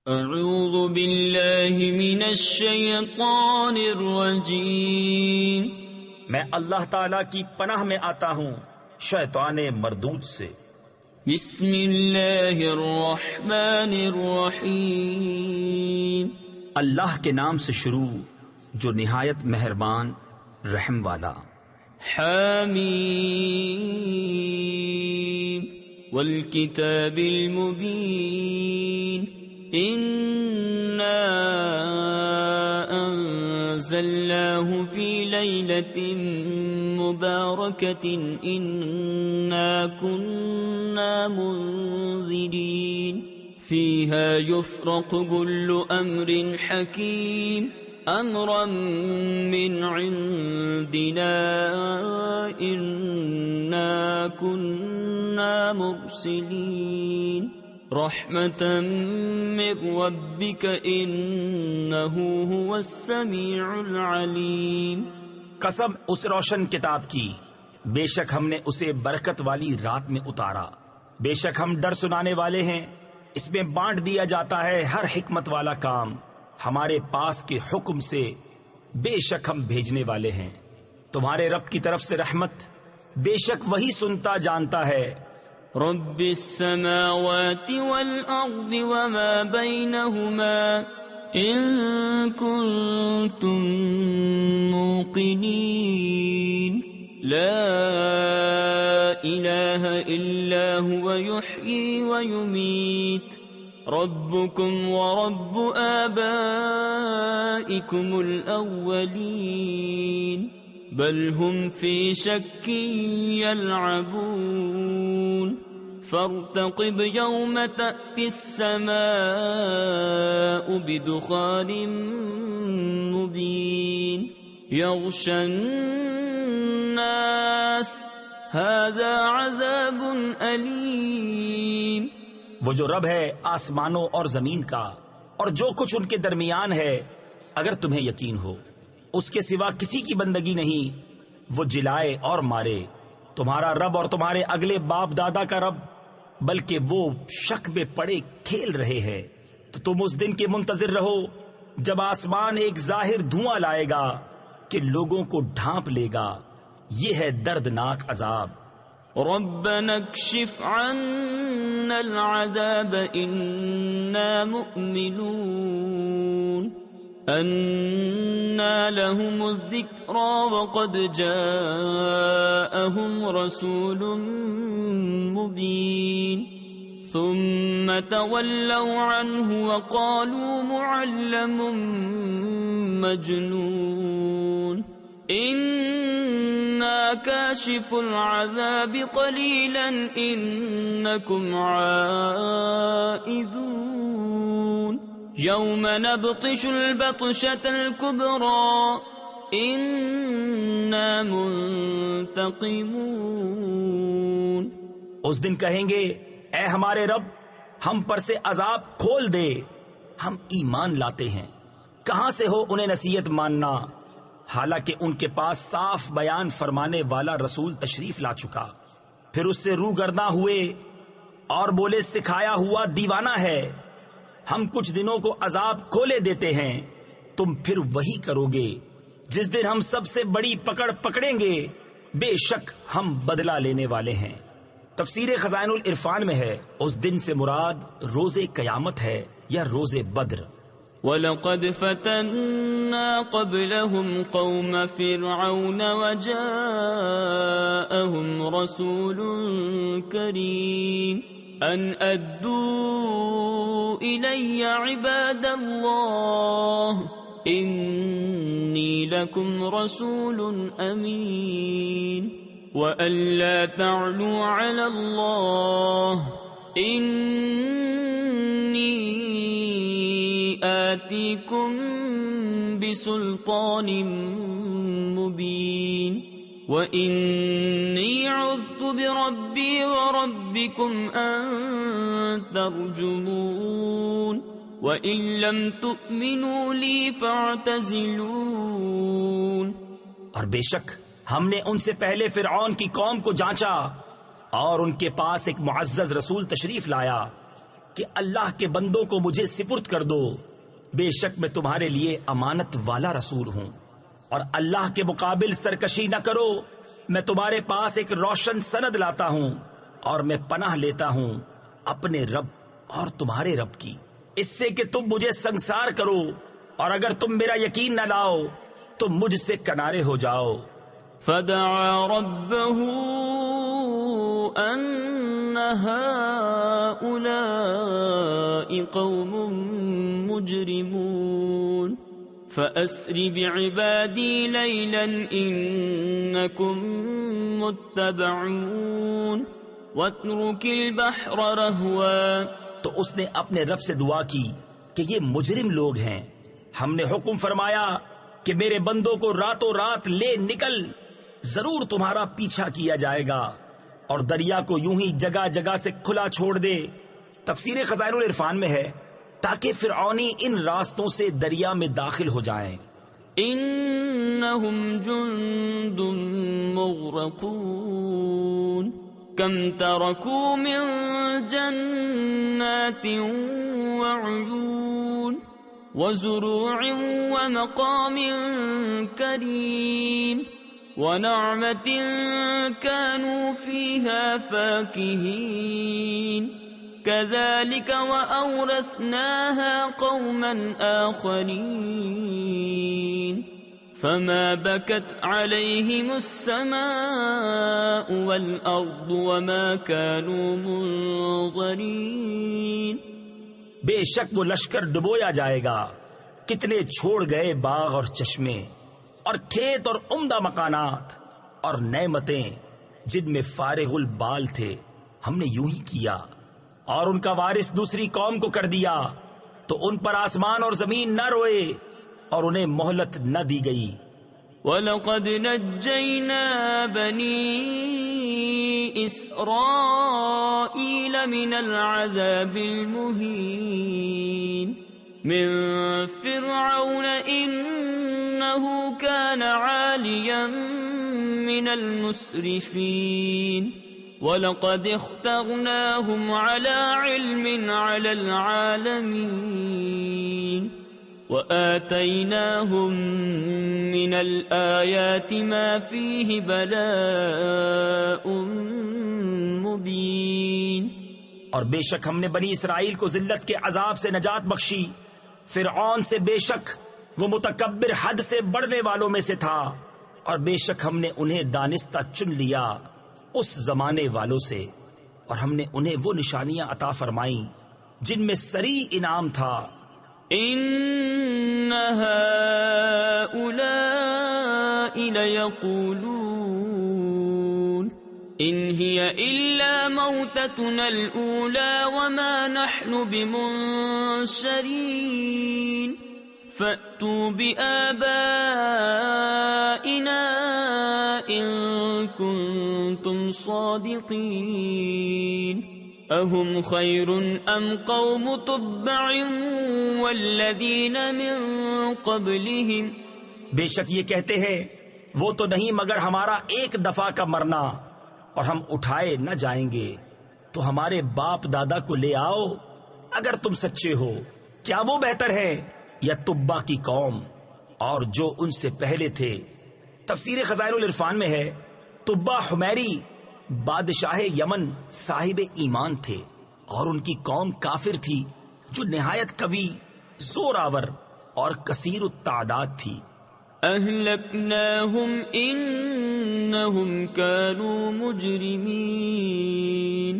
اعوذ باللہ من الشیطان الرجیم، میں اللہ تعالی کی پناہ میں آتا ہوں شیطان مردود سے۔ بسم اللہ الرحمن الرحیم، اللہ کے نام سے شروع جو نہایت مہربان رحم والا۔ حامیم والکتاب المبین، اِنَّا أَنزَلْنَاهُ فِي لَيْلَةٍ مُبَارَكَةٍ إِنَّا كُنَّا مُنذِرِينَ فِيهَا يُفْرَقُ كُلُّ أَمْرٍ حَكِيمٍ أَمْرًا مِّنْ عِندِنَا إِنَّا كُنَّا مُرْسِلِينَ رحمة من ربك إنه هو السميع العليم۔ قسم اس روشن کتاب کی، بے شک ہم نے اسے برکت والی رات میں اتارا، بے شک ہم ڈر سنانے والے ہیں، اس میں بانٹ دیا جاتا ہے ہر حکمت والا کام ہمارے پاس کے حکم سے، بے شک ہم بھیجنے والے ہیں تمہارے رب کی طرف سے رحمت، بے شک وہی سنتا جانتا ہے۔ رب السماوات والأرض وما بينهما إن كنتم موقنين لا إله إلا هو يحيي ويميت ربكم ورب آبائكم الأولين بل هم في شك يلعبون فارتقب يوم تأتي السماء بدخان مبين يغشى الناس هذا عذاب أليم۔ وہ جو رب ہے آسمانوں اور زمین کا اور جو کچھ ان کے درمیان ہے، اگر تمہیں یقین ہو اس کے سوا کسی کی بندگی نہیں، وہ جلائے اور مارے، تمہارا رب اور تمہارے اگلے باپ دادا کا رب، بلکہ وہ شک میں پڑے کھیل رہے ہیں۔ تو تم اس دن کے منتظر رہو جب آسمان ایک ظاہر دھواں لائے گا کہ لوگوں کو ڈھانپ لے گا، یہ ہے دردناک عذاب۔ ربنا اكشف عنا العذاب إنا مؤمنون أنى لهم الذكرى وقد جاءهم رسول مبين ثم تولوا عنه وقالوا معلم مجنون إنا كاشف العذاب قليلا إنكم عائذون يوم نبطش البطشة الكبرى إنا منتقمون۔ اس دن کہیں گے اے ہمارے رب ہم پر سے عذاب کھول دے، ہم ایمان لاتے ہیں، کہاں سے ہو انہیں نصیحت ماننا، حالانکہ ان کے پاس صاف بیان فرمانے والا رسول تشریف لا چکا، پھر اس سے روگرداں ہوئے اور بولے سکھایا ہوا دیوانہ ہے، ہم کچھ دنوں کو عذاب کھولے دیتے ہیں، تم پھر وہی کرو گے، جس دن ہم سب سے بڑی پکڑ پکڑیں گے، بے شک ہم بدلہ لینے والے ہیں۔ تفسیر خزائن العرفان میں ہے اس دن سے مراد روز قیامت ہے یا روز بدر۔ وَلَقَدْ فَتَنَّا قَبْلَهُمْ قَوْمَ فِرْعَوْنَ وَجَاءَهُمْ رَسُولٌ كَرِيمٌ أَنْ أَدُّوا إِلَيَّ عِبَادَ اللَّهِ إِنِّي لَكُمْ رَسُولٌ أَمِينٌ وَأَن لَّا تَعْلُوا عَلَى اللَّهِ إِنِّي آتِيكُم بِسُلْطَانٍ مُّبِينٍ وَإِنِّي عُذْتُ بِرَبِّي وَرَبِّكُمْ أَن تَرْجُمُونِ وَإِن لَّمْ تُؤْمِنُوا لِي فَاعْتَزِلُونِ۔ اور بے شک ہم نے ان سے پہلے فرعون کی قوم کو جانچا اور ان کے پاس ایک معزز رسول تشریف لایا، کہ اللہ کے بندوں کو مجھے سپرد کر دو، بے شک میں تمہارے لیے امانت والا رسول ہوں، اور اللہ کے مقابل سرکشی نہ کرو، میں تمہارے پاس ایک روشن سند لاتا ہوں، اور میں پناہ لیتا ہوں اپنے رب اور تمہارے رب کی، اس سے کہ تم مجھے سنسار کرو، اور اگر تم میرا یقین نہ لاؤ تو مجھ سے کنارے ہو جاؤ۔ فدعا ربه أن هؤلاء قوم مجرمون فأسر بعبادي ليلا إنكم متبعون واترك البحر رهوا۔ تو اس نے اپنے رب سے دعا کی کہ یہ مجرم لوگ ہیں، ہم نے حکم فرمایا کہ میرے بندوں کو راتوں رات لے نکل، ضرور تمہارا پیچھا کیا جائے گا، اور دریا کو یوں ہی جگہ جگہ سے کھلا چھوڑ دے۔ تفسیر خزائن العرفان میں ہے تاکہ فرعونی ان راستوں سے دریا میں داخل ہو جائیں۔ انہم جند مغرقون کم ترکوا من جنات وعیون وزروع ومقام کریم ونعمة كانوا فيها فاكهين كذلك وأورثناها قوما آخرين فما بكت عليهم السماء والأرض وما كانوا منظرين۔ بے شک وہ لشکر ڈبویا جائے گا، کتنے چھوڑ گئے باغ اور چشمے اور کھیت اور عمدہ مکانات اور نعمتیں جن میں فارغ البال تھے، ہم نے یوں ہی کیا، اور ان کا وارث دوسری قوم کو کر دیا تو ان پر آسمان اور زمین نہ روئے اور انہیں مہلت نہ دی گئی۔ وَلَقَدْ نَجَّيْنَا بَنِي إِسْرَائِيلَ مِنَ الْعَذَابِ الْمُهِينِ من فرعون إنه كان عاليا من المسرفين وَلَقَدِ اخْتَرْنَاهُمْ عَلَى عِلْمٍ عَلَى الْعَالَمِينَ وَآتَيْنَاهُمْ مِنَ الْآيَاتِ مَا فِيهِ بَلَاءٌ مُبِينٌ۔ اور بے شک ہم نے بنی اسرائیل کو ذلت کے عذاب سے نجات بخشی، فرعون سے بے شک وہ متکبر حد سے بڑھنے والوں میں سے تھا، اور بے شک ہم نے انہیں دانستہ چن لیا اس زمانے والوں سے، اور ہم نے انہیں وہ نشانیاں عطا فرمائیں جن میں سری انعام تھا۔ ان هؤلاء ليقولون ان هي الا موتتنا الاولى وما نحن بمنشرين فأتوا بآبائنا إن كنتم صادقين أهم خير أم قوم تبع والذين من قبلهم۔ بے شک یہ کہتے ہیں وہ تو نہیں مگر ہمارا ایک دفعہ کا مرنا اور ہم اٹھائے نہ جائیں گے، تو ہمارے باپ دادا کو لے آؤ اگر تم سچے ہو، کیا وہ بہتر ہے یا تبا کی قوم اور جو ان سے پہلے تھے۔ تفسیر خزائن العرفان میں ہے تبا حمیری بادشاہ یمن صاحب ایمان تھے، اور ان کی قوم کافر تھی جو نہایت قوی، زور آور اور کثیر التعداد تھی۔ اہلکناہم انہم کانوا مجرمین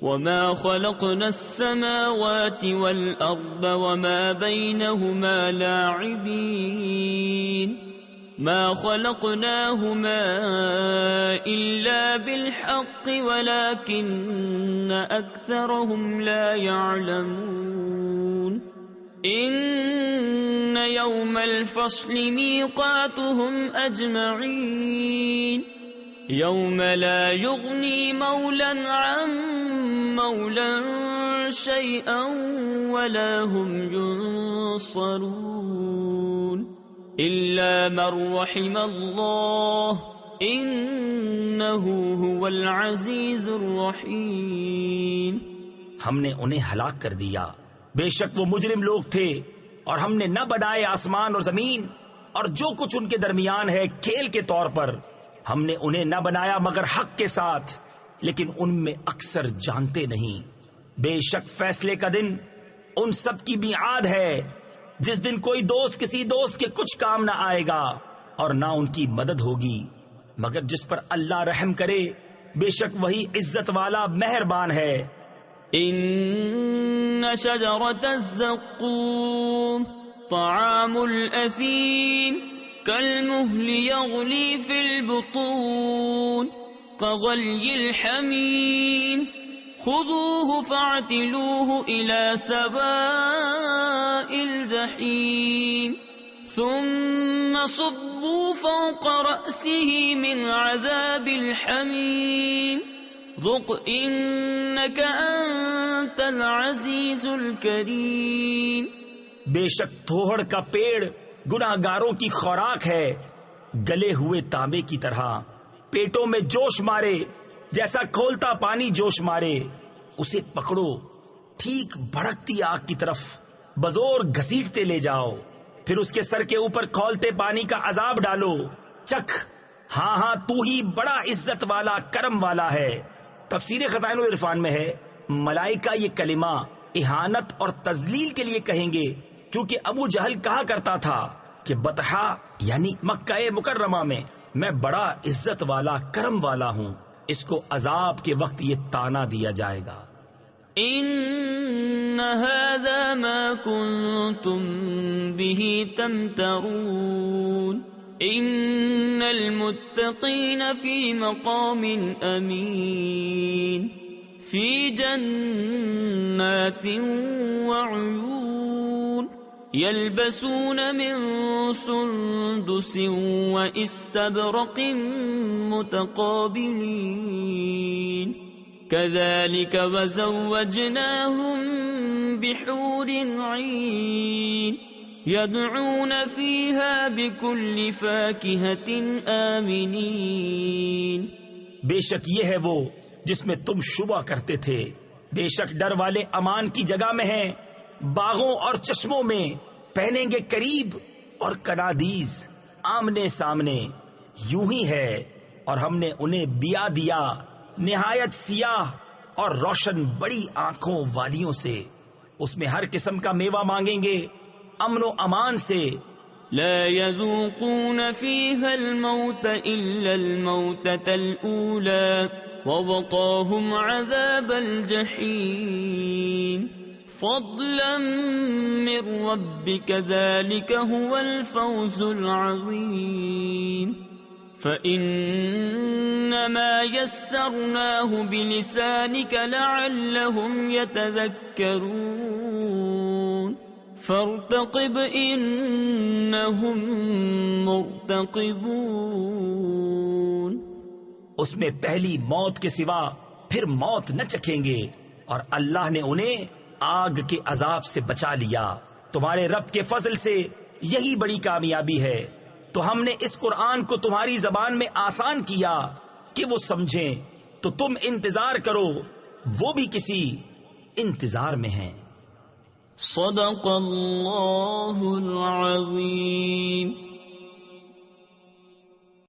وما خلقنا السماوات والأرض وما بينهما لاعبين ما خلقناهما إلا بالحق ولكن أكثرهم لا يعلمون إن يوم الفصل ميقاتهم أجمعين يوم لا يغني مولا عن مولا شيئا ولا هم ينصرون إلا من رحم الله إنه هو العزيز الرحيم۔ ہم نے انہیں ہلاک کر دیا. بے شک وہ مجرم لوگ تھے. اور ہم نے نہ بنائے آسمان اور زمین اور جو کچھ ان کے درمیان ہے کھیل کے طور پر. ہم نے انہیں نہ بنایا مگر حق کے ساتھ، لیکن ان میں اکثر جانتے نہیں. بے شک فیصلے کا دن ان سب کی میعاد ہے، جس دن کوئی دوست کسی دوست کے کچھ کام نہ آئے گا اور نہ ان کی مدد ہوگی مگر جس پر اللہ رحم کرے. بے شک وہی عزت والا مہربان ہے. ان شجرة الزقوم طعام الأثيم كالمهل يغلي في البطون كغلي الحميم خذوه فاعتلوه إلى سواء الجحيم ثم صبوا فوق رأسه من عذاب الحميم ذق انك انت العزیز الکریم. بے شک تھوہڑ کا پیڑ گناہگاروں کی خوراک ہے، گلے ہوئے تانبے کی طرح. پیٹوں میں جوش مارے جیسا کھولتا پانی جوش مارے. اسے پکڑو، ٹھیک بھڑکتی آگ کی طرف بزور گھسیٹتے لے جاؤ، پھر اس کے سر کے اوپر کھولتے پانی کا عذاب ڈالو. چکھ، ہاں ہاں تو ہی بڑا عزت والا کرم والا ہے. تفسیر خزائن العرفان میں ہے ملائکہ یہ کلمہ اہانت اور تذلیل کے لیے کہیں گے، کیونکہ ابو جہل کہا کرتا تھا کہ بطحا یعنی مکہ مکرمہ میں میں بڑا عزت والا کرم والا ہوں. اس کو عذاب کے وقت یہ تانا دیا جائے گا. ان هذا ما كنتم به تمترون ان المتقین فی مقام امین فی جنات وعیون یلبسون من سندس واستبرق متقابلین كذلك وزوجناهم بحور عین يدعون فيها بكل فاكهة آمنين. بے شک یہ ہے وہ جس میں تم شبہ کرتے تھے. بے شک ڈر والے امان کی جگہ میں ہیں، باغوں اور چشموں میں پہنیں گے قریب اور کنادیز آمنے سامنے. یوں ہی ہے اور ہم نے انہیں بیا دیا نہایت سیاہ اور روشن بڑی آنکھوں والیوں سے. اس میں ہر قسم کا میوہ مانگیں گے امن و امان سے. لا يذوقون فيها الموت إلا الموتة الأولى ووقاهم عذاب الجحيم فضلا من ربك ذلك هو الفوز العظيم. فإنما يسرناه بلسانك لعلهم يتذكرون فارتقب انہم مرتقبون. اس میں پہلی موت کے سوا پھر موت نہ چکھیں گے اور اللہ نے انہیں آگ کے عذاب سے بچا لیا. تمہارے رب کے فضل سے یہی بڑی کامیابی ہے. تو ہم نے اس قرآن کو تمہاری زبان میں آسان کیا کہ وہ سمجھیں، تو تم انتظار کرو، وہ بھی کسی انتظار میں ہیں. صدق اللہ العظیم.